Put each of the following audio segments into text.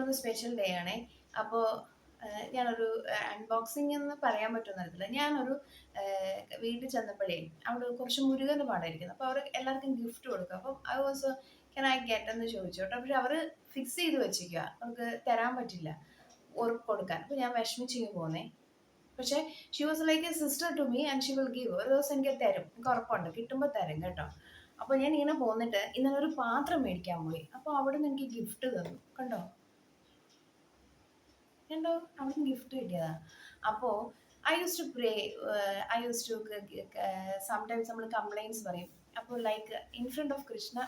ഇന്നൊരു special day ആണേ. അപ്പോൾ ഞാനൊരു അൺബോക്സിംഗ് എന്ന് പറയാൻ പറ്റുമെന്ന് അറിയത്തില്ല. ഞാനൊരു വീട്ടിൽ ചെന്നപ്പോഴേ അവിടെ കുറച്ച് മുരുകൻ്റെ പടമായിരിക്കുന്നു. അപ്പോൾ അവർ എല്ലാവർക്കും ഗിഫ്റ്റ് കൊടുക്കും. അപ്പം I was can I get എന്ന് ചോദിച്ചു കേട്ടോ. പക്ഷെ അവർ ഫിക്സ് ചെയ്ത് വെച്ചിരിക്കുക, അവർക്ക് തരാൻ പറ്റില്ല കൊടുക്കാൻ. അപ്പോൾ ഞാൻ വിഷമിച്ച് പോന്നേ. പക്ഷേ she was like a sister to me and she will give. ഒരു ദിവസം എനിക്ക് തരും, എനിക്ക് ഉറപ്പുണ്ട്, കിട്ടുമ്പോൾ തരും കേട്ടോ. അപ്പോൾ ഞാൻ ഇങ്ങനെ പോന്നിട്ട് ഇന്നലെ ഒരു പാത്രം മേടിക്കാൻ പോയി. അപ്പോൾ അവിടെ നിന്ന് എനിക്ക് ഗിഫ്റ്റ് തന്നു. കണ്ടോ കണ്ടോ, അവിടെ നിന്ന് ഗിഫ്റ്റ് കിട്ടിയതാ. അപ്പോൾ I use to pray, I use to sometimes നമ്മൾ കംപ്ലൈൻസ് പറയും. അപ്പോൾ like in front of Krishna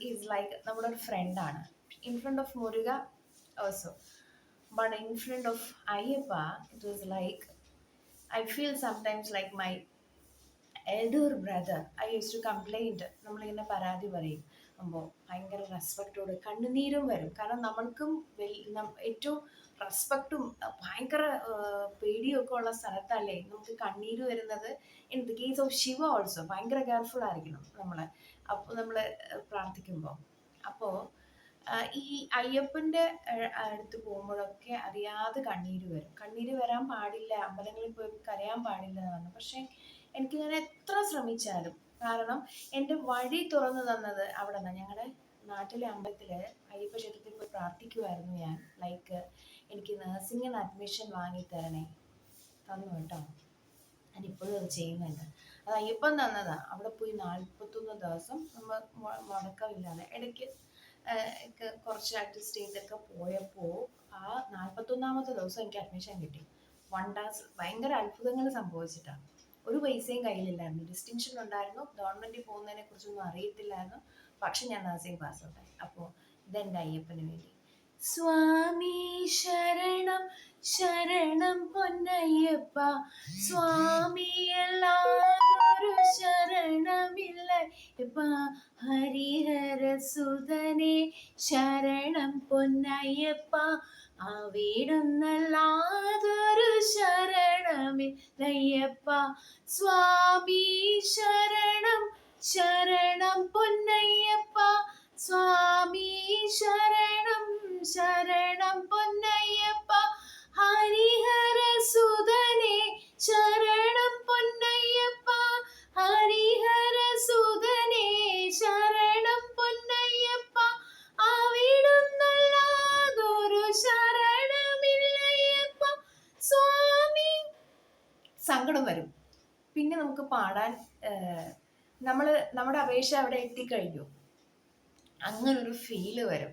is like നമ്മുടെ ഒരു ഫ്രണ്ടാണ്. In front of Muruga also. But in front of Ayyappa, it was like, I feel sometimes like my elder brother. I used to complain. നമ്മളിങ്ങനെ പരാതി പറയും. അപ്പോൾ ഭയങ്കര റെസ്പെക്റ്റോട് കണ്ണുനീരും വരും. കാരണം നമ്മൾക്കും ഏറ്റവും റെസ്പെക്റ്റും ഭയങ്കര പേടിയൊക്കെ ഉള്ള സ്ഥലത്തല്ലേ നമുക്ക് കണ്ണീര് വരുന്നത്. In the case of Shiva also ഭയങ്കര കെയർഫുൾ ആയിരിക്കണം നമ്മൾ. അപ്പോൾ നമ്മൾ പ്രാർത്ഥിക്കുമ്പോൾ. അപ്പോൾ ഈ അയ്യപ്പൻ്റെ അടുത്ത് പോകുമ്പോഴൊക്കെ അറിയാതെ കണ്ണീര് വരും. കണ്ണീര് വരാൻ പാടില്ല, അമ്പലങ്ങളിൽ പോയി കരയാൻ പാടില്ല എന്ന് പറഞ്ഞു. പക്ഷേ എനിക്ക് ഞാൻ എത്ര ശ്രമിച്ചാലും, കാരണം എൻ്റെ വഴി തുറന്നു തന്നത് അവിടെ നിന്നാണ്. ഞങ്ങളുടെ നാട്ടിലെ അമ്പലത്തിൽ അയ്യപ്പ ക്ഷേത്രത്തിൽ പോയി പ്രാർത്ഥിക്കുമായിരുന്നു ഞാൻ. ലൈക്ക് എനിക്ക് നഴ്സിംഗിന് അഡ്മിഷൻ വാങ്ങിത്തരണേ, തന്നു കേട്ടോ. ഞാനിപ്പോഴും അത് ചെയ്യുന്നുണ്ട്. അത് അയ്യപ്പൻ തന്നതാണ്. അവിടെ പോയി 41 ദിവസം നമ്മൾ മുടക്കമില്ലാതെ ഇടയ്ക്ക് കുറച്ച് അഡ്ജസ്റ്റ് ചെയ്തൊക്കെ പോയപ്പോൾ ആ 41ാമത്തെ ദിവസം എനിക്ക് അഡ്മിഷൻ കിട്ടി. വണ്ടേഴ്സ്, ഭയങ്കര അത്ഭുതങ്ങൾ സംഭവിച്ചിട്ടാണ്. ഒരു പൈസയും കയ്യിലില്ലായിരുന്നു. ഡിസ്റ്റിങ്ഷൻ ഉണ്ടായിരുന്നു. ഗവൺമെൻറ്റിൽ പോകുന്നതിനെ കുറിച്ചൊന്നും അറിയത്തില്ലായിരുന്നു. പക്ഷെ ഞാൻ നഴ്സിംഗ് പാസ് ഔട്ടായി. അപ്പോൾ ഇതെൻ്റെ അയ്യപ്പന് വേണ്ടി. സ്വാമി ശരണം ശരണം പൊന്നയ്യപ്പ, സ്വാമിയല്ലാതൊരു ശരണമില്ല. ഹരിഹര സുതനെ ശരണം പൊന്നയ്യപ്പ, അവിടുന്നല്ലാതൊരു ശരണമില്ലയ്യപ്പ. സ്വാമി ശരണം ശരണം പൊന്നയ്യപ്പ, സ്വാമി ശരണം ശരണം പൊന്നയ്യപ്പ, ഹരിഹര സുതനെ ശരണം പൊന്നയ്യപ്പ, ഹരിഹര സുതനെ ശരണം പൊന്നയ്യപ്പ, അവിടുന്നല്ലാതൊരു ശരണമില്ലയ്യപ്പ. സ്വാമി സങ്കടം വരും. പിന്നെ നമുക്ക് പാടാൻ നമ്മുടെ അപേക്ഷ അവിടെ എത്തിക്കഴിഞ്ഞു, അങ്ങനൊരു ഫീല് വരും.